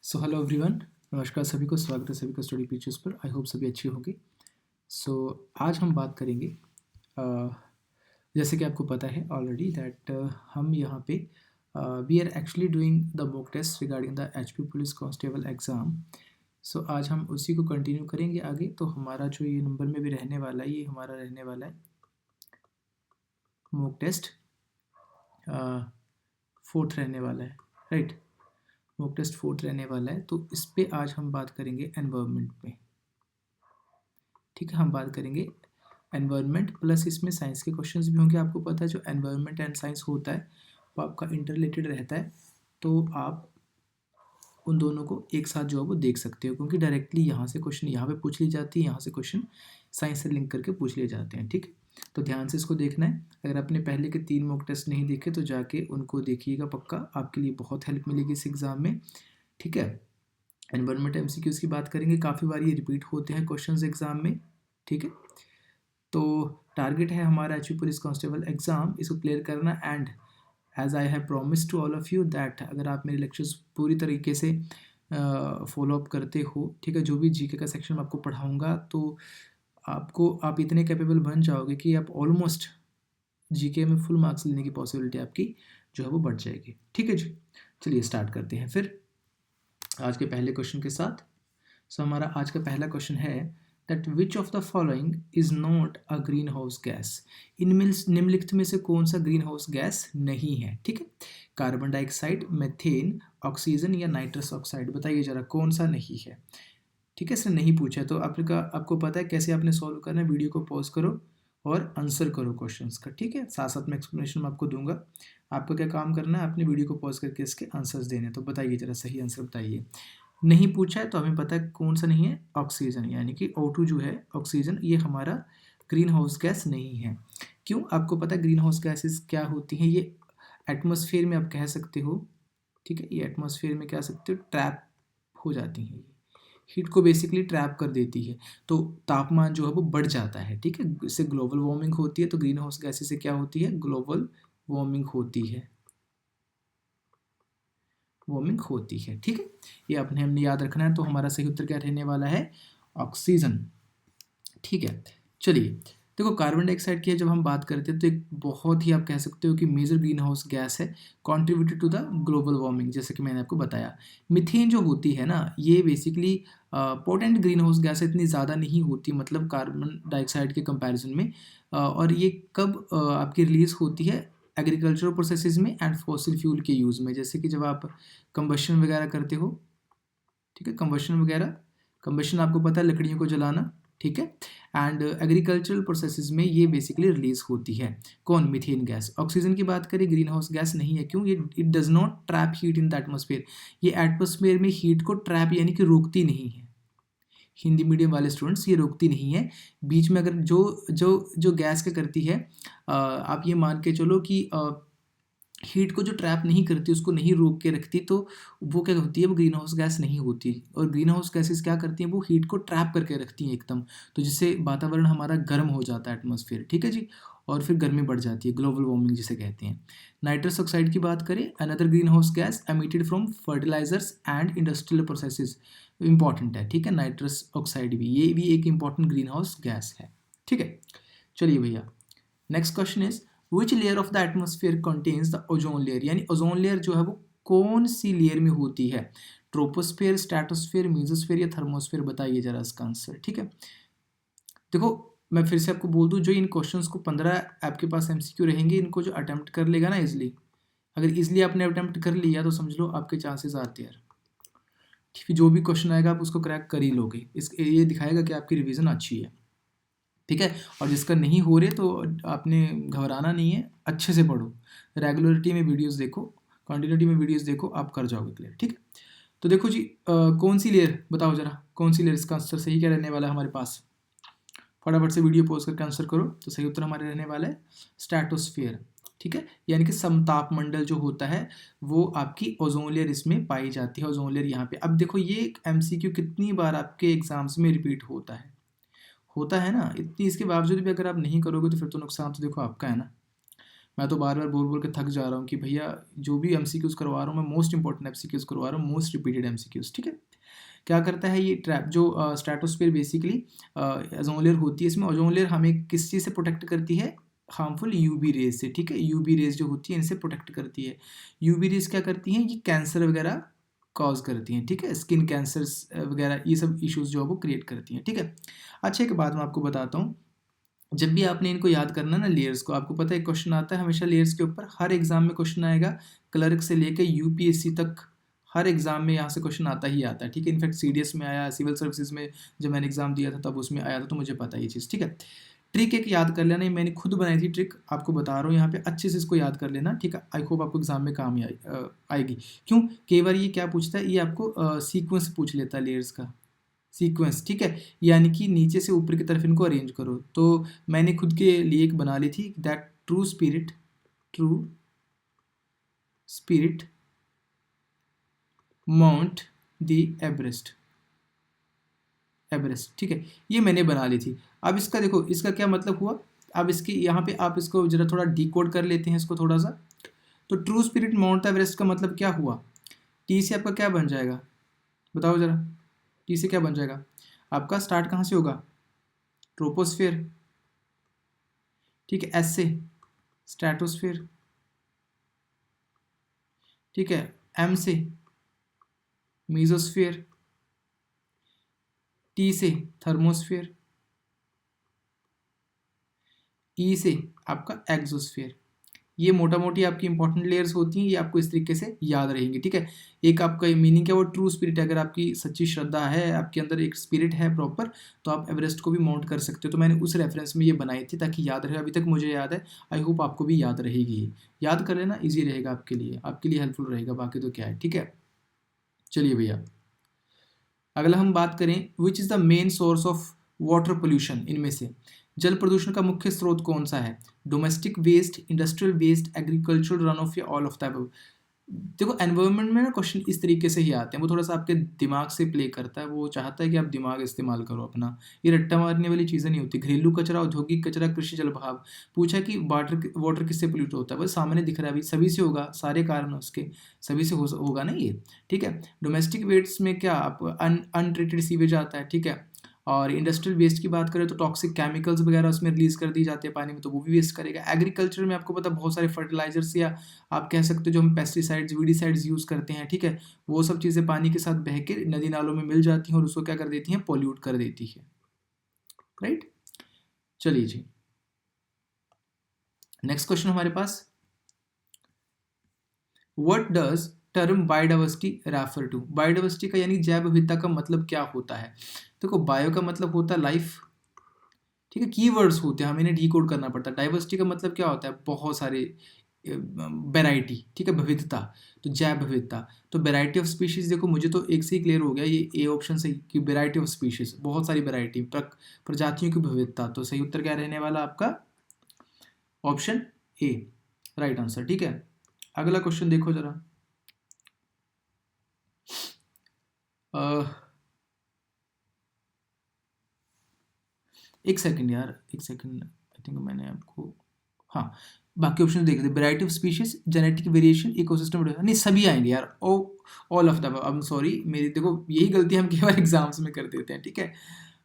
So hello everyone, नमस्कार सभी को, स्वागत है सभी का स्टडी पीचेस पर। आई होप सभी अच्छे होंगे। सो आज हम बात करेंगे जैसे कि आपको पता है ऑलरेडी दैट हम यहाँ पे we are actually doing the mock test regarding the HP police constable exam. So आज हम उसी को कंटिन्यू करेंगे आगे। तो हमारा जो ये नंबर में भी रहने वाला है, ये हमारा रहने वाला है मॉक टेस्ट 4th रहने वाला है, राइट। मॉक टेस्ट 4th रहने वाला है। तो इस पे आज हम बात करेंगे एनवायरनमेंट में, ठीक है। हम बात करेंगे एनवायरनमेंट प्लस इसमें साइंस के क्वेश्चंस भी होंगे। आपको पता है जो एनवायरनमेंट एंड साइंस होता है वो आपका इंटर रिलेटेड रहता है, तो आप उन दोनों को एक साथ जो है वो देख सकते हो, क्योंकि डायरेक्टली यहाँ से क्वेश्चन यहाँ पे पूछ ली जाती है, यहाँ से क्वेश्चन साइंस से लिंक करके पूछ लिए जाते हैं, ठीक है। तो ध्यान से इसको देखना है। अगर आपने पहले के 3 मॉक टेस्ट नहीं देखे तो जाके उनको देखिएगा, पक्का आपके लिए बहुत हेल्प मिलेगी इस एग्ज़ाम में, ठीक है। एनवायरनमेंट एमसीक्यूज़ की बात करेंगे, काफ़ी बार ये रिपीट होते हैं क्वेश्चंस एग्जाम में, ठीक है। तो टारगेट है हमारा एचपी पुलिस कांस्टेबल एग्ज़ाम, इसको क्लियर करना। And as I have promise to all of you that अगर आप मेरे लेक्चर्स पूरी तरीके से फॉलो अप करते हो, ठीक है, जो भी जीके का सेक्शन मैं आपको पढ़ाऊँगा तो आप इतने कैपेबल बन जाओगे कि आप ऑलमोस्ट जीके में फुल मार्क्स लेने की पॉसिबिलिटी आपकी जो है वो बढ़ जाएगी, ठीक है जी। चलिए स्टार्ट करते हैं फिर आज के पहले क्वेश्चन के साथ। सो हमारा आज का पहला क्वेश्चन है that which of the following is not a green house gas. इनमें निम्नलिखित में से कौन सा ग्रीन हाउस गैस नहीं है, ठीक है। कार्बन डाइऑक्साइड, मीथेन, ऑक्सीजन या नाइट्रस ऑक्साइड, बताइए जरा कौन सा नहीं है, ठीक है। इसने नहीं पूछा तो आपको पता है कैसे आपने सॉल्व करना है। वीडियो को पॉज करो और आंसर करो क्वेश्चंस का, ठीक है। साथ साथ में एक्सप्लेनेशन मैं आपको दूंगा। आपको क्या काम करना है, आपने वीडियो को पॉज करके इसके आंसर्स देने। तो बताइए जरा सही आंसर बताइए। नहीं पूछा है तो हमें पता है कौन सा नहीं है, ऑक्सीजन, यानी कि O2 जो है ऑक्सीजन, ये हमारा ग्रीन हाउस गैस नहीं है। क्यों? आपको पता है ग्रीन हाउस गैसेस क्या होती हैं? ये एटमॉस्फेयर में आप कह सकते हो, ठीक है, ये एटमॉस्फेयर में कह सकते हो ट्रैप हो जाती हैं, ये हीट को बेसिकली ट्रैप कर देती है, तो तापमान जो है वो बढ़ जाता है, ठीक है। इससे ग्लोबल वार्मिंग होती है। तो ग्रीन हाउस गैसेस से क्या होती है? ग्लोबल वार्मिंग होती है, वार्मिंग होती है, ठीक है। ये अपने हमने याद रखना है। तो हमारा सही उत्तर क्या रहने वाला है? ऑक्सीजन, ठीक है। चलिए देखो, कार्बन डाइऑक्साइड की जब हम बात करते हैं तो एक बहुत ही आप कह सकते हो कि मेजर ग्रीन हाउस गैस है, contributed to the global warming, जैसे कि मैंने आपको बताया। मिथेन जो होती है ना, ये basically potent green house gas इतनी ज़्यादा नहीं होती, मतलब कार्बन डाइऑक्साइड के कंपैरिजन में। और ये कब आपकी रिलीज होती है? एग्रीकल्चरल प्रोसेसेस में एंड फॉसिल फ्यूल के यूज़ में, जैसे कि जब आप कंबशन वगैरह करते हो, ठीक है, कंबशन वगैरह, कंबशन आपको पता है लकड़ियों को जलाना, ठीक है। एंड एग्रीकल्चरल प्रोसेसेस में ये बेसिकली रिलीज होती है। कौन? Methane gas. ऑक्सीजन की बात करें, ग्रीन हाउस गैस नहीं है। क्यों? ये it does not trap heat in the atmosphere. ये एटमोसफेयर में हीट को ट्रैप यानी कि रोकती नहीं है। हिंदी मीडियम वाले स्टूडेंट्स, ये रोकती नहीं है। बीच में अगर जो जो जो गैस क्या करती है, आप ये मान के चलो कि हीट को जो ट्रैप नहीं करती, उसको नहीं रोक के रखती, तो वो क्या होती है? वो ग्रीन हाउस गैस नहीं होती। और ग्रीन हाउस गैसेस क्या करती हैं? वो हीट को ट्रैप करके रखती हैं एकदम, तो जिससे वातावरण हमारा गर्म हो जाता है, एटमॉस्फेयर, ठीक है जी। और फिर गर्मी बढ़ जाती है, ग्लोबल वार्मिंग जिसे कहते हैं। नाइट्रस ऑक्साइड की बात करें, another greenhouse gas emitted from fertilisers and industrial processes, important है, ठीक है। नाइट्रस ऑक्साइड भी, ये भी एक इंपॉर्टेंट ग्रीन हाउस गैस है, ठीक है। चलिए भैया, next question is which layer of the atmosphere contains the ozone layer, यानी ओजोन लेयर जो है वो कौन सी लेयर में होती है? ट्रोपोस्फेयर, स्ट्रेटोस्फेयर, मेसोस्फेयर या थर्मोस्फेयर, बताइए जरा इसका आंसर, ठीक है। देखो, मैं फिर से आपको बोल दूं, जो इन क्वेश्चंस को 15 आपके पास एमसीक्यू रहेंगे, इनको जो अटेम्प्ट कर लेगा ना इजली, अगर इजली आपने अटेम्प्ट कर लिया तो समझ लो आपके चांसेस आते हैं, ठीक है। जो भी क्वेश्चन आएगा आप उसको क्रैक कर ही लोगे। इस ये दिखाएगा कि आपकी रिवीजन अच्छी है, ठीक है। और जिसका नहीं हो रहे तो आपने घबराना नहीं है, अच्छे से पढ़ो, रेगुलरिटी में वीडियोस देखो, कंटिन्यूटी में वीडियोस देखो, आप कर जाओगे क्लियर, ठीक है। तो देखो जी, कौन सी लेयर, बताओ जरा कौन सी लेयर, इसका आंसर सही क्या रहने वाला है हमारे पास? फटाफट से वीडियो पॉज करके आंसर करो। तो सही उत्तर हमारे रहने वाला है स्ट्रेटोस्फेयर, ठीक है। यानी कि समताप जो होता है वो आपकी ओजोन लेयर इसमें पाई जाती है, ओजोन लेयर यहाँ पे। अब देखो, ये एमसीक्यू कितनी बार आपके एग्जाम्स में रिपीट होता है ना, इतनी इसके बावजूद भी अगर आप नहीं करोगे तो फिर तो नुकसान तो देखो आपका है ना। मैं तो बार बार बोल बोल के थक जा रहा हूँ कि भैया जो भी एमसीक्यूज करवा रहा हूँ मैं मोस्ट इंपॉर्टेंट एमसीक्यूज करवा रहा हूँ, मोस्ट रिपीटेड एमसीक्यूज। ठीक है, क्या करता है ये ट्रैप जो स्ट्रेटोस्फीयर बेसिकली ओजोन लेयर होती है, इसमें ओजोन लेयर हमें किस चीज़ से प्रोटेक्ट करती है, हार्मफुल यूवी रेज से। ठीक है, यूवी रेज जो होती है इनसे प्रोटेक्ट करती है। यूवी रेज क्या करती हैं, ये कैंसर वगैरह कॉज करती हैं। ठीक है, स्किन कैंसर्स वगैरह ये सब इश्यूज जो है वो क्रिएट करती हैं। ठीक है, अच्छा एक बात मैं आपको बताता हूँ, जब भी आपने इनको याद करना ना लेयर्स को, आपको पता है क्वेश्चन आता है हमेशा लेयर्स के ऊपर, हर एग्जाम में क्वेश्चन आएगा, क्लर्क से लेकर यूपीएससी तक हर एग्जाम में यहाँ से क्वेश्चन आता ही आता है। ठीक है, इनफैक्ट सीडीएस में आया, सिविल सर्विसेज में जब मैंने एग्जाम दिया था तब उसमें आया था, तो मुझे पता है ये चीज़। ठीक है, ट्रिक एक याद कर लेना, मैंने खुद बनाई थी ट्रिक, आपको बता रहा हूँ यहाँ पे, अच्छे से इसको याद कर लेना। ठीक है, आई होप आपको एग्जाम में काम ही आएगी। क्यों, कई बार ये क्या पूछता है, ये आपको सीक्वेंस पूछ लेता है लेयर्स का, सीक्वेंस। ठीक है, यानी कि नीचे से ऊपर की तरफ इनको अरेंज करो। तो मैंने खुद के लिए एक बना ली थी, that true spirit mount the Everest. ठीक है, ये मैंने बना ली थी। अब इसका देखो, इसका क्या मतलब हुआ, अब इसकी यहाँ पे आप इसको जरा थोड़ा डिकोड कर लेते हैं इसको थोड़ा सा। तो ट्रू स्पिरिट माउंट एवरेस्ट का मतलब क्या हुआ, टी से आपका क्या बन जाएगा, बताओ जरा, टी से क्या बन जाएगा आपका, स्टार्ट कहाँ से होगा, ट्रोपोस्फेयर। ठीक है, एस से स्ट्रेटोस्फेयर। ठीक है, एम से मीजोस्फेयर, टी से थर्मोस्फेयर, ई से आपका एक्सोस्फेयर। ये मोटा मोटी आपकी इंपॉर्टेंट लेयर्स होती हैं, ये आपको इस तरीके से याद रहेंगी। ठीक है, एक आपका मीनिंग क्या, वो ट्रू स्पिरिट है, अगर आपकी सच्ची श्रद्धा है, आपके अंदर एक स्पिरिट है प्रॉपर, तो आप एवरेस्ट को भी माउंट कर सकते हो। तो मैंने उस रेफरेंस में ये बनाई थी ताकि याद रहे, अभी तक मुझे याद है, आई होप आपको भी याद रहेगी। याद कर लेना, ईजी रहेगा आपके लिए हेल्पफुल रहेगा, बाकी तो क्या है। ठीक है, चलिए भैया अगला हम बात करें, which is the main source of water pollution, इनमें से जल प्रदूषण का मुख्य स्रोत कौन सा है, domestic waste, industrial waste, agricultural run off या ऑल ऑफ द अबव। देखो एनवायरनमेंट में ना क्वेश्चन इस तरीके से ही आते हैं, वो थोड़ा सा आपके दिमाग से प्ले करता है, वो चाहता है कि आप दिमाग इस्तेमाल करो अपना, ये रट्टा मारने वाली चीज़ें नहीं होती। घरेलू कचरा, औद्योगिक कचरा, कृषि जल बहाव। पूछा कि वाटर किससे पोल्यूट होता है, बस सामने दिख रहा है, अभी सभी से होगा, सारे कारण उसके सभी से होगा ना ये। ठीक है, डोमेस्टिक वेस्ट में क्या आप अनट्रीटेड सीवेज आता है। ठीक है, और इंडस्ट्रियल वेस्ट की बात करें तो टॉक्सिक केमिकल्स वगैरह उसमें रिलीज कर दी जाते हैं पानी में, तो वो भी वेस्ट करेगा। एग्रीकल्चर में आपको पता बहुत सारे फर्टिलाइजर्स या आप कह सकते हो जो हम पेस्टिसाइड्स वीडिसाइड्स यूज़ करते हैं। ठीक है, वो सब चीज़ें पानी के साथ बह के नदी नालों में मिल जाती हैं और उसको क्या कर देती हैं, पॉल्यूट कर देती है। राइट, चलिए जी नेक्स्ट क्वेश्चन हमारे पास, what does term biodiversity refer to. Biodiversity का यानी जैव विविधता का मतलब क्या होता है। देखो बायो का मतलब होता है लाइफ। ठीक है, कीवर्ड्स होते हैं, हमें इन्हें डीकोड करना पड़ता है। डाइवर्सिटी का मतलब क्या होता है, बहुत सारे वेराइटी। ठीक है, विविधता, तो जैव विविधता। तो वेराइटी ऑफ स्पीशीज, देखो मुझे तो एक से ही क्लियर हो गया, ये ए ऑप्शन से कि वेराइटी ऑफ स्पीशीज, बहुत सारी वेराइटी, प्रजातियों की विविधता। तो सही उत्तर क्या रहने वाला आपका, ऑप्शन ए, राइट आंसर। ठीक है, अगला क्वेश्चन देखो जरा, एक सेकंड यार, एक सेकंड, आई थिंक मैंने आपको, हाँ बाकी ऑप्शन देख थे, variety of species, genetic variation, ecosystem, नहीं सभी आएंगे यार, ओ ऑल ऑफ द अब। आई एम सॉरी, मेरी देखो यही गलती हम कई बार एग्जाम्स में कर देते हैं। ठीक है,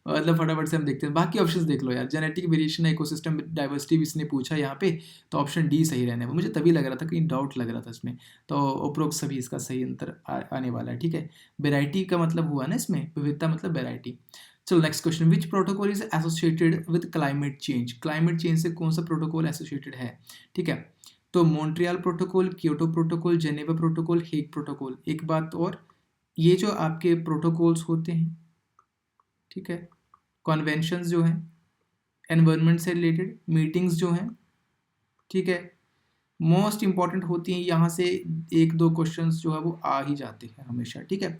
मतलब फटाफट से हम देखते हैं, बाकी ऑप्शंस देख लो यार, जेनेटिक वेरिएशन, इकोसिस्टम डाइवर्सिटी भी इसने पूछा यहाँ पे, तो ऑप्शन डी सही रहने वाला, मुझे तभी लग रहा था, कहीं डाउट लग रहा था इसमें, तो उपरोक्त सभी इसका सही आंसर आने वाला है। ठीक है, वेराइटी का मतलब हुआ ना इसमें, विविधता मतलब वेराइटी। चलो next question, which protocol is associated with climate change. Climate change से कौन सा प्रोटोकॉल एसोसिएटेड है। ठीक है, तो Montreal protocol, Kyoto protocol, Geneva protocol, Hague protocol. एक बात और, ये जो आपके प्रोटोकॉल्स होते हैं, ठीक है, कॉन्वेंशंस जो हैं, एनवायरनमेंट से रिलेटेड मीटिंग्स जो हैं, ठीक है, मोस्ट इंपॉर्टेंट होती हैं, यहाँ से एक दो क्वेश्चंस जो है वो आ ही जाते हैं हमेशा। ठीक है,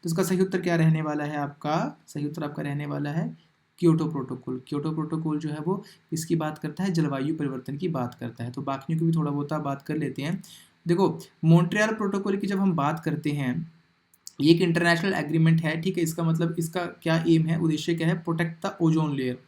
तो इसका सही उत्तर क्या रहने वाला है आपका, सही उत्तर आपका रहने वाला है क्योटो प्रोटोकॉल। क्योटो प्रोटोकॉल जो है वो इसकी बात करता है, जलवायु परिवर्तन की बात करता है। तो बाकियों की भी थोड़ा बहुत बात कर लेते हैं। देखो मॉन्ट्रियल प्रोटोकॉल की जब हम बात करते हैं, ये एक इंटरनेशनल एग्रीमेंट है। ठीक है, इसका मतलब इसका क्या एम है, उद्देश्य क्या है, protect the ozone layer,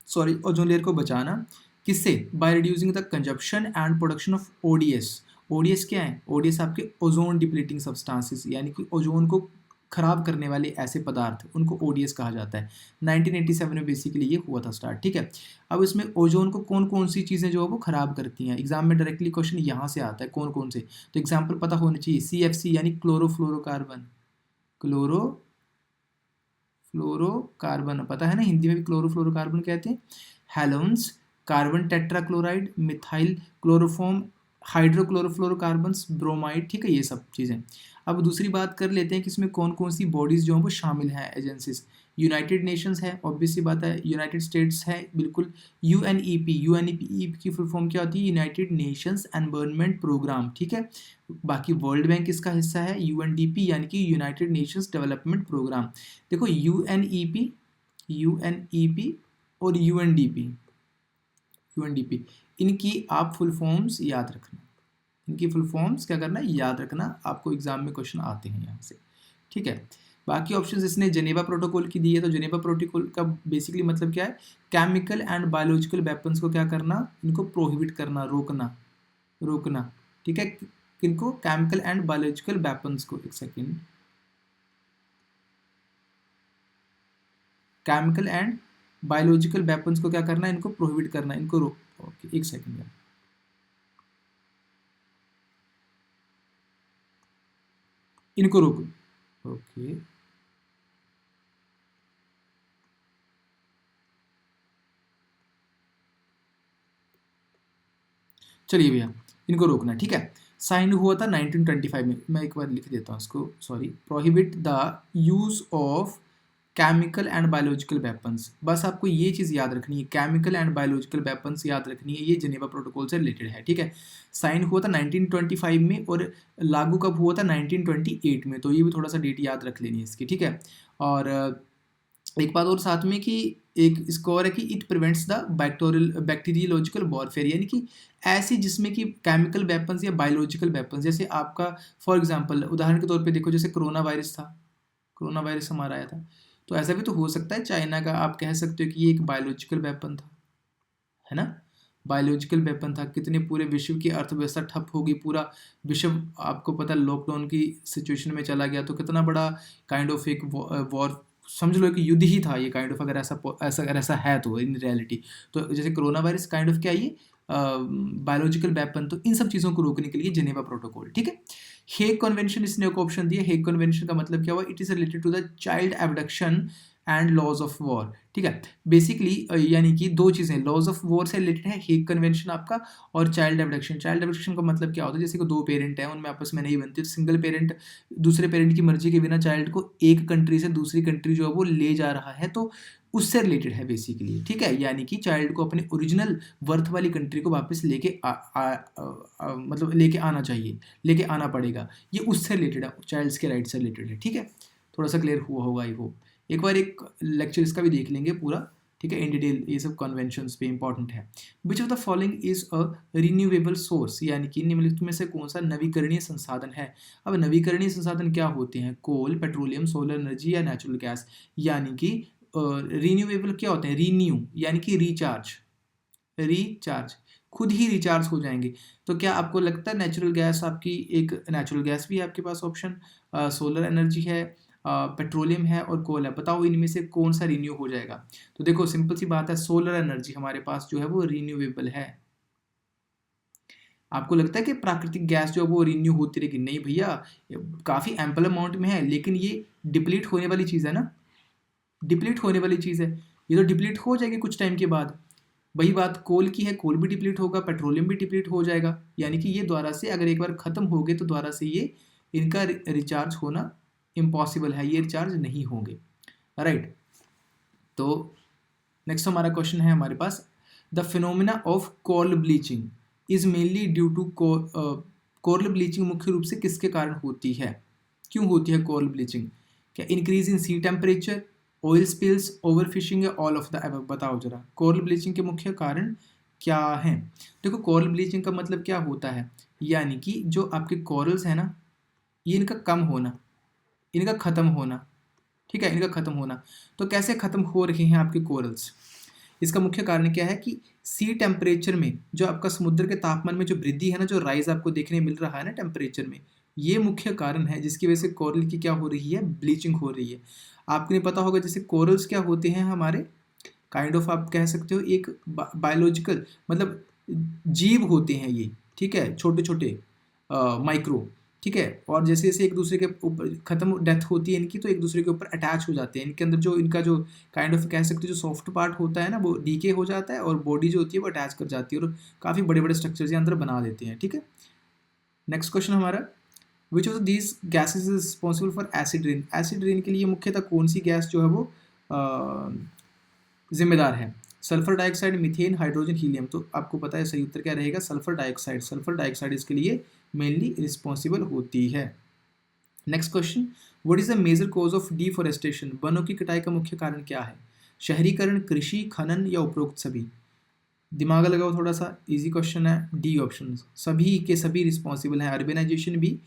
sorry ozone layer को बचाना। किससे? By reducing the consumption and production of ODS. ODS क्या है? ओडीएस आपके ओजोन डिप्लीटिंग सब्सटेंसेस, यानी कि ओजोन को खराब करने वाले ऐसे पदार्थ, उनको ओडीएस कहा जाता है। 1987 में बेसिकली ये हुआ था स्टार्ट, ठीक है। अब इसमें ओजोन को कौन कौन सी चीज़ें जो है वो खराब करती हैं, एग्जाम में डायरेक्टली क्वेश्चन यहाँ से आता है कौन कौन से, तो एग्जाम्पल पता होनी चाहिए। CFC यानी क्लोरोफ्लोरोकार्बन, क्लोरोफ्लोरोकार्बन पता है ना, हिंदी में भी क्लोरोफ्लोरोकार्बन कहते हैं। Halons, carbon tetrachloride, methyl chloroform, hydrochlorofluorocarbons, bromide, ठीक है, ये सब चीज़ें। अब दूसरी बात कर लेते हैं कि इसमें कौन कौन सी बॉडीज़ जो हैं वो शामिल हैं, एजेंसीज। यूनाइटेड नेशंस है, ऑब्वियसली बात है, यूनाइटेड स्टेट्स है, बिल्कुल। यूएनईपी की फुल फॉर्म क्या होती है? यूनाइटेड नेशंस एनवायरनमेंट प्रोग्राम, ठीक है। बाकी वर्ल्ड बैंक इसका हिस्सा है, यूएनडीपी यानी कि यूनाइटेड नेशंस डेवलपमेंट प्रोग्राम। देखो यूएनईपी और यूएनडीपी इनकी आप फुल फॉर्म्स याद रखना, इनकी फुल फॉर्म्स क्या करना है, याद रखना, आपको एग्जाम में क्वेश्चन आते हैं यहाँ से, ठीक है। बाकी ऑप्शंस इसने जेनेवा प्रोटोकॉल की दी है, तो जेनेवा प्रोटोकॉल का बेसिकली मतलब क्या है? केमिकल एंड बायोलॉजिकल वेपन्स को क्या करना, इनको प्रोहिबिट करना, रोकना, ठीक है। किनको? केमिकल एंड बायोलॉजिकल वेपन्स को, एक second, chemical and biological weapons को क्या करना है, इनको प्रोहिबिट करना, इनको ओके, एक सेकेंड यार, इनको रोको, ओके। चलिए भैया, इनको रोकना, ठीक है। साइन हुआ था 1925 में, मैं एक बार लिख देता हूँ इसको, sorry. Prohibit the use of chemical and biological weapons, बस आपको ये चीज़ याद रखनी है, केमिकल एंड बायोलॉजिकल वेपन्स याद रखनी है, ये जेनेवा प्रोटोकॉल से रिलेटेड है, ठीक है। साइन हुआ था 1925 में और लागू कब हुआ था? 1928 में, तो ये भी थोड़ा सा डेट याद रख लेनी है इसकी, ठीक है। और एक बात और साथ में कि एक इसको और है कि it prevents the bacteriological warfare, यानी कि ऐसी जिसमें कि केमिकल वेपन्स या बायोलॉजिकल वेपन्स, जैसे आपका फॉर एग्जांपल उदाहरण के तौर पे देखो, जैसे कोरोना वायरस था, कोरोना वायरस हमारा आया था, तो ऐसा भी तो हो सकता है चाइना का, आप कह सकते हो कि ये एक बायोलॉजिकल वेपन था, है ना। बायोलॉजिकल वेपन था, कितने पूरे विश्व की अर्थव्यवस्था ठप होगी, पूरा विश्व आपको पता लॉकडाउन की सिचुएशन में चला गया, तो कितना बड़ा काइंड ऑफ एक वॉर, समझ लो कि युद्ध ही था ये काइंड ऑफ, अगर ऐसा है तो इन रियलिटी। तो जैसे कोरोना वायरस काइंड ऑफ क्या है ये, बायोलॉजिकल वेपन, तो इन सब चीज़ों को रोकने के लिए जेनेवा प्रोटोकॉल, ठीक है। हेग कन्वेंशन इसने एक ऑप्शन दिया, हेग कन्वेंशन का मतलब क्या हुआ? It is related to the child abduction and laws of war, ठीक है। बेसिकली यानी कि दो चीज़ें लॉज ऑफ वॉर से रिलेटेड है, हेग कन्वेंशन आपका, और चाइल्ड एबडक्शन। चाइल्ड एबडक्शन का मतलब क्या होता है? जैसे कि दो पेरेंट हैं, उनमें आपस में नहीं बनती, तो सिंगल पेरेंट दूसरे पेरेंट की मर्जी के बिना चाइल्ड को एक कंट्री से दूसरी कंट्री जो है वो ले जा रहा है, तो उससे रिलेटेड है बेसिकली, ठीक है। यानी कि चाइल्ड को अपने ओरिजिनल बर्थ वाली कंट्री को वापस मतलब लेके आना चाहिए, लेके आना पड़ेगा, ये उससे रिलेटेड है, चाइल्ड्स के राइट से रिलेटेड है, ठीक है। थोड़ा सा क्लियर हुआ होगा आई होप। एक बार एक लेक्चर इसका भी देख लेंगे पूरा, ठीक है, इन डिटेल, ये सब कन्वेंशंस पे इंपॉर्टेंट है। विच of the following is a renewable source, यानी कि निम्नलिखित में से कौन सा नवीकरणीय संसाधन है। अब नवीकरणीय संसाधन क्या होते हैं? कोल, पेट्रोलियम, सोलर एनर्जी या नेचुरल गैस। यानी कि रिन्यूएबल क्या होते हैं? रीन्यू यानी कि रिचार्ज, खुद ही रिचार्ज हो जाएंगे। तो क्या आपको लगता है नेचुरल गैस आपकी, एक नेचुरल गैस भी है आपके पास ऑप्शन, सोलर एनर्जी है, पेट्रोलियम है और कोल है, बताओ इनमें से कौन सा रिन्यू हो जाएगा? तो देखो सिंपल सी बात है, सोलर एनर्जी हमारे पास जो है वो रिन्यूएबल है। आपको लगता है कि प्राकृतिक गैस जो है वो रिन्यू होती रहेगी? नहीं भैया, काफ़ी एम्पल अमाउंट में है, लेकिन ये डिप्लीट होने वाली चीज़ है ना, डिप्लीट होने वाली चीज़ है, ये तो डिप्लीट हो जाएगी कुछ टाइम के बाद। वही बात कोल की है, कोल भी डिप्लीट होगा, पेट्रोलियम भी डिप्लीट हो जाएगा, यानी कि ये दोबारा से अगर एक बार ख़त्म हो गए तो दोबारा से ये इनका रिचार्ज होना इम्पॉसिबल है, ये रिचार्ज नहीं होंगे, राइट। तो नेक्स्ट हमारा क्वेश्चन है हमारे पास, the phenomena of coral bleaching is mainly due to coral bleaching मुख्य रूप से किसके कारण होती है? क्यों होती है कोरल ब्लीचिंग? क्या increase in sea temperature, oil spills, overfishing या ऑल ऑफ द अबव? बताओ जरा कोरल ब्लीचिंग के मुख्य कारण क्या हैं। देखो कोरल ब्लीचिंग का मतलब क्या होता है, यानी कि जो आपके कोरल्स हैं ना, ये इनका कम होना, इनका ख़त्म होना, ठीक है, इनका ख़त्म होना। तो कैसे ख़त्म हो रहे हैं आपके कोरल्स? इसका मुख्य कारण क्या है कि सी टेम्परेचर में जो आपका समुद्र के तापमान में जो वृद्धि है ना, जो राइज आपको देखने मिल रहा है ना टेम्परेचर में, ये मुख्य कारण है जिसकी वजह से कोरल की क्या हो रही है, ब्लीचिंग हो रही है। आपको नहीं पता होगा जैसे कोरल्स क्या होते हैं हमारे, काइंड ऑफ आप कह सकते हो एक बायोलॉजिकल मतलब जीव होते हैं ये, ठीक है, छोटे छोटे माइक्रो, ठीक है। और जैसे जैसे एक दूसरे के ऊपर खत्म डेथ होती है इनकी, तो एक दूसरे के ऊपर अटैच हो जाते हैं। इनके अंदर जो इनका जो काइंड ऑफ कह सकते हो जो सॉफ्ट पार्ट होता है ना, वो डीके हो जाता है और बॉडी जो होती है वो अटैच कर जाती है और काफ़ी बड़े बड़े स्ट्रक्चर्स अंदर बना देते हैं, ठीक है। नेक्स्ट क्वेश्चन हमारा, which of these gases is responsible for acid rain. Acid rain के लिए मुख्यतः कौन सी गैस जो है वो जिम्मेदार है? Sulphur dioxide, methane, hydrogen, helium. तो आपको पता है सही उत्तर क्या रहेगा, सल्फर डाइऑक्साइड। सल्फर डाइऑक्साइड इसके लिए मेनली रिस्पॉन्सिबल होती है। Next question, what is the major cause of deforestation. वनों की कटाई का मुख्य कारण क्या है? शहरीकरण, कृषि, खनन या उपरोक्त सभी। दिमाग लगाओ थोड़ा सा, इजी क्वेश्चन है। डी ऑप्शन सभी के सभी रिस्पॉन्सिबल हैं, अर्बेनाइजेशन भी,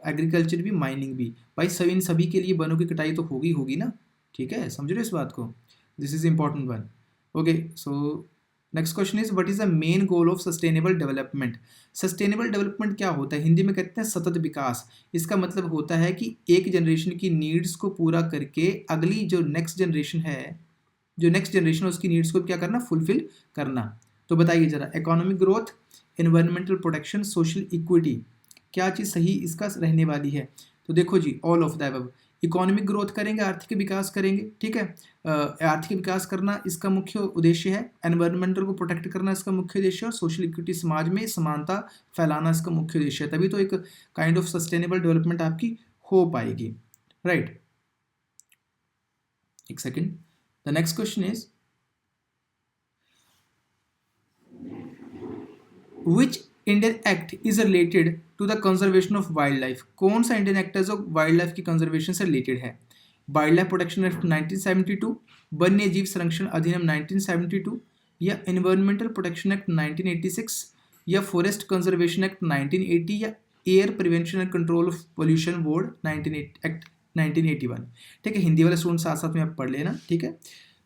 एग्रीकल्चर भी, माइनिंग भी। भाई सभी इन सभी के लिए वनों की कटाई तो होगी ना, ठीक है, समझ रहे हो इस बात को। This is important one. Okay, so next question is what is the main goal of sustainable development. Sustainable development क्या होता है? हिंदी में कहते हैं सतत विकास। इसका मतलब होता है कि एक जनरेशन की नीड्स को पूरा करके अगली जो नेक्स्ट जनरेशन है, जो नेक्स्ट जनरेशन है उसकी नीड्स को क्या करना, फुलफिल करना। तो बताइए जरा, economic growth, environmental protection, social equity, क्या चीज़ सही इसका रहने वाली है? तो देखो जी, all of the above. Economic growth करेंगे, आर्थिक विकास करेंगे, ठीक है। आर्थिक विकास करना इसका मुख्य उद्देश्य है, एनवायरमेंटल को प्रोटेक्ट करना इसका मुख्य उद्देश्य है, और सोशल इक्विटी समाज में समानता फैलाना इसका मुख्य उद्देश्य है। तभी तो एक काइंड ऑफ सस्टेनेबल डेवलपमेंट आपकी हो पाएगी, राइट। एक second, the next question is which Indian act is related to the conservation of wildlife. कौन सा इंडियन एक्ट है जो वाइल्ड लाइफ की कंजर्वेशन से रिलेटेड है? वाइल्ड लाइफ प्रोटेक्शन एक्ट 1972, वन्य जीव संरक्षण अधिनियम 1972, या एनवायरमेंटल प्रोटेक्शन एक्ट 1986, या फॉरेस्ट कंजर्वेशन एक्ट 1980, या air prevention and control of pollution board 1981। ठीक है, हिंदी वाले स्टूडेंट साथ साथ में आप पढ़ लेना, ठीक है,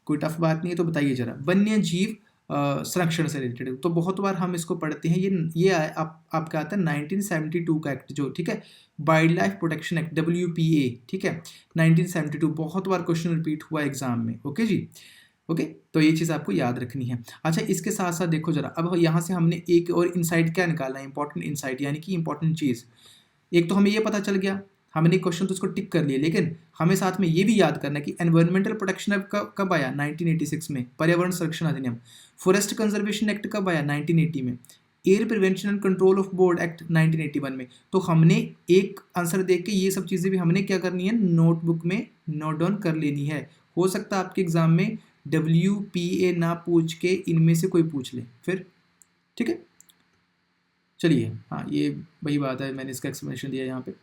कोई टफ बात नहीं है। तो बताइए जरा, वन्य जीव संरक्षण से रिलेटेड तो बहुत बार हम इसको पढ़ते हैं, ये आपका आता है 1972 का एक्ट जो, ठीक है, wildlife protection act, WPA, ठीक है, 1972। बहुत बार क्वेश्चन रिपीट हुआ एग्जाम में। ओके जी, ओके, तो ये चीज़ आपको याद रखनी है। अच्छा, इसके साथ साथ देखो जरा, अब यहाँ से हमने एक और इंसाइट क्या निकालना है, इंपॉर्टेंट इंसाइट, यानी कि इंपॉर्टेंट चीज़। एक तो हमें ये पता चल गया, हमने क्वेश्चन तो उसको टिक कर लिया, लेकिन हमें साथ में ये भी याद करना है कि एनवायरमेंटल प्रोटेक्शन एक्ट कब आया, 1986 में, पर्यावरण संरक्षण अधिनियम। फॉरेस्ट कंजर्वेशन एक्ट कब आया, 1980 में। Air prevention and control of board act 1981 में। तो हमने एक आंसर देख के ये सब चीज़ें भी हमने क्या करनी है, नोटबुक में नोट डाउन कर लेनी है। हो सकता है आपके एग्जाम में WPA ना पूछ के इनमें से कोई पूछ ले फिर, ठीक है। चलिए, हाँ, ये वही बात है, मैंने इसका एक्सप्लेनेशन दिया यहाँ पे।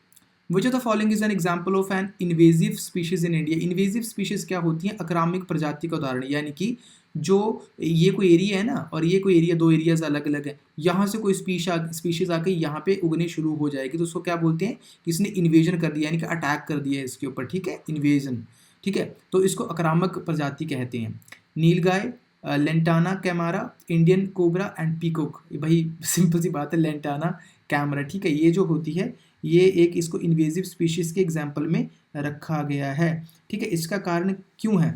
Which of the following is an example of an invasive species in India. Invasive species क्या होती हैं, आक्रामक प्रजाति का उदाहरण, यानी कि जो ये कोई एरिया है ना, और ये कोई एरिया, दो एरियाज अलग अलग है, यहाँ से कोई स्पीशीज आके यहाँ पे उगने शुरू हो जाएगी, तो उसको क्या बोलते हैं, किसने इन्वेजन कर दिया, यानी कि अटैक कर दिया है इसके ऊपर, ठीक है, इन्वेजन, ठीक है, तो इसको आक्रामक प्रजाति कहते हैं। Nilgai, lantana camara, Indian cobra and peacock. भाई सिंपल सी बात है, लेंटाना कैमरा, ठीक है, ये जो होती है ये एक इसको इन्वेजिव स्पीशीज के एग्जाम्पल में रखा गया है, ठीक है। इसका कारण क्यों है,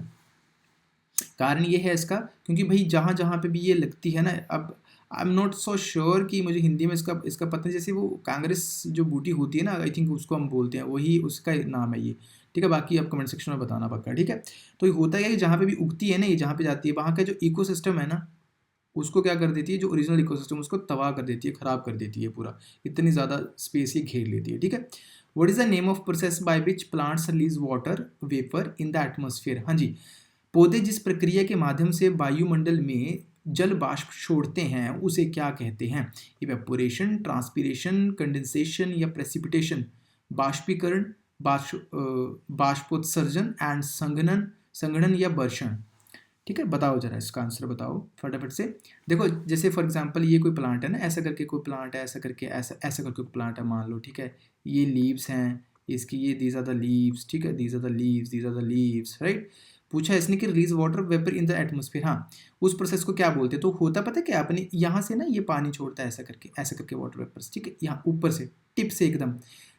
कारण ये है इसका, क्योंकि भाई जहाँ जहाँ पे भी ये लगती है ना, अब I am not so sure कि मुझे हिंदी में इसका पता है, जैसे वो कांग्रेस जो बूटी होती है ना, आई थिंक उसको हम बोलते हैं, वही उसका नाम है ये, ठीक है। बाकी आप कमेंट सेक्शन में बताना पक्का, ठीक है। तो ये होता है कि जहाँ पे भी उगती है ना, ये जहाँ पे जाती है, वहाँ का जो इकोसिस्टम है ना, उसको क्या कर देती है, जो ओरिजिनल इकोसिस्टम उसको तबाह कर देती है, खराब कर देती है पूरा, इतनी ज़्यादा स्पेस ही घेर लेती है, ठीक है। What is the name of process by which plants release water vapour in the atmosphere. हाँ जी, पौधे जिस प्रक्रिया के माध्यम से वायुमंडल में जल बाष्प छोड़ते हैं उसे क्या कहते हैं? इवेपोरेशन, ट्रांसपीरेशन, कंडेंसेशन या प्रेसिपिटेशन। बाष्पीकरण, बाष्पोत्सर्जन एंड संघनन या वर्षण, ठीक है। बताओ जरा इसका आंसर बताओ फटाफट से। देखो, जैसे फॉर एग्जांपल ये कोई प्लांट है ना, ऐसा करके कोई प्लांट है, ऐसा करके ऐसा करके कोई प्लांट है, मान लो, ठीक है, ये लीव्स हैं इसकी, ये दीज आर द लीव्स, ठीक है, these are the leaves, these are the leaves, right. पूछा इसने कि release water vapour in the atmosphere. हाँ, उस प्रोसेस को क्या बोलते हैं? तो होता पता है क्या, अपने यहाँ से ना ये पानी छोड़ता है ऐसा करके वाटर वेपर्स, ठीक है, यहाँ ऊपर से टिप से एकदम।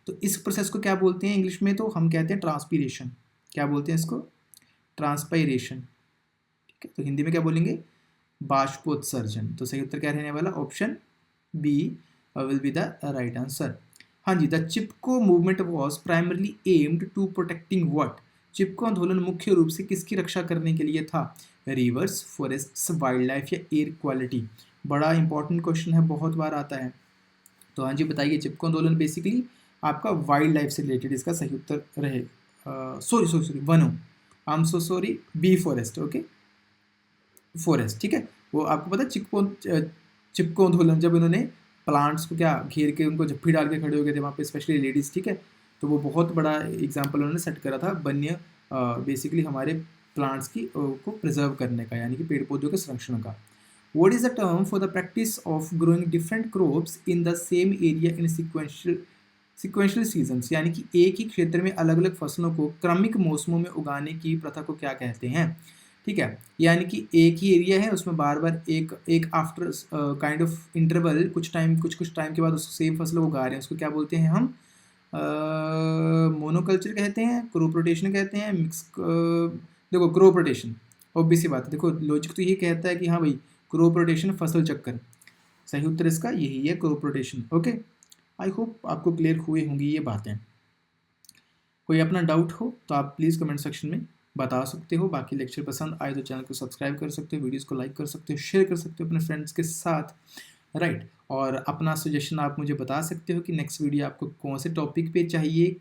तो इस प्रोसेस को क्या बोलते हैं इंग्लिश में? तो हम कहते हैं ट्रांसपीरेशन। क्या बोलते हैं इसको? ट्रांसपायरेशन। ठीक है, तो हिंदी में क्या बोलेंगे? बाष्पोत्सर्जन। तो सही उत्तर क्या रहने वाला? Option B will be the right answer. हाँ जी, the Chipko movement was primarily aimed to protecting what? Chipko आंदोलन मुख्य रूप से किसकी रक्षा करने के लिए था? रिवर्स, फॉरेस्ट्स, वाइल्ड लाइफ या एयर क्वालिटी? बड़ा इंपॉर्टेंट क्वेश्चन है, बहुत बार आता है। तो हाँ जी बताइए, चिपको आंदोलन बेसिकली आपका वाइल्ड लाइफ से रिलेटेड इसका सही उत्तर रहे। सॉरी वनो, I am so sorry, B forest. Okay, forest, ठीक है। वो आपको पता है चिपको आंदोलन, जब इन्होंने प्लांट्स को क्या घेर के उनको झप्पी डाल के खड़े हो गए थे वहाँ पे, स्पेशली लेडीज़, ठीक है। तो वो बहुत बड़ा एग्जाम्पल उन्होंने सेट करा था वन्य बेसिकली हमारे प्लांट्स की को प्रिजर्व करने का, यानी कि पेड़ पौधों के संरक्षण का। What is the term for the practice of growing different crops in the same area in sequential seasons? यानी कि एक ही क्षेत्र में अलग अलग फसलों को क्रमिक मौसमों में उगाने की प्रथा को क्या कहते हैं? ठीक है, यानी कि एक ही एरिया है, उसमें बार बार एक आफ्टर काइंड ऑफ इंटरवल कुछ टाइम के बाद उस सेम फसलों को उगा रहे हैं, उसको क्या बोलते हैं हम? मोनोकल्चर कहते हैं, क्रॉप रोटेशन कहते हैं, देखो क्रॉप रोटेशन ऑब्वियस सी बात है। देखो लॉजिक तो ये कहता है कि हाँ भाई क्रॉप रोटेशन, फसल चक्कर, सही उत्तर इसका यही है, crop rotation. Okay, I hope आपको क्लियर हुई होंगी ये बातें। कोई अपना डाउट हो तो आप प्लीज़ कमेंट सेक्शन में बता सकते हो। बाकी लेक्चर पसंद आए तो चैनल को सब्सक्राइब कर सकते हो, वीडियोस को लाइक कर सकते हो, शेयर कर सकते हो अपने फ्रेंड्स के साथ, राइट। और अपना सजेशन आप मुझे बता सकते हो कि नेक्स्ट वीडियो आपको कौन से टॉपिक पे चाहिए,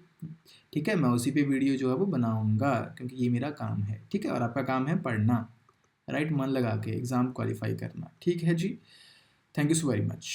ठीक है। मैं उसी पे वीडियो जो है वो बनाऊँगा, क्योंकि ये मेरा काम है, ठीक है। और आपका काम है पढ़ना, राइट, मन लगा के एग्ज़ाम क्वालिफाई करना, ठीक है जी। Thank you so very much.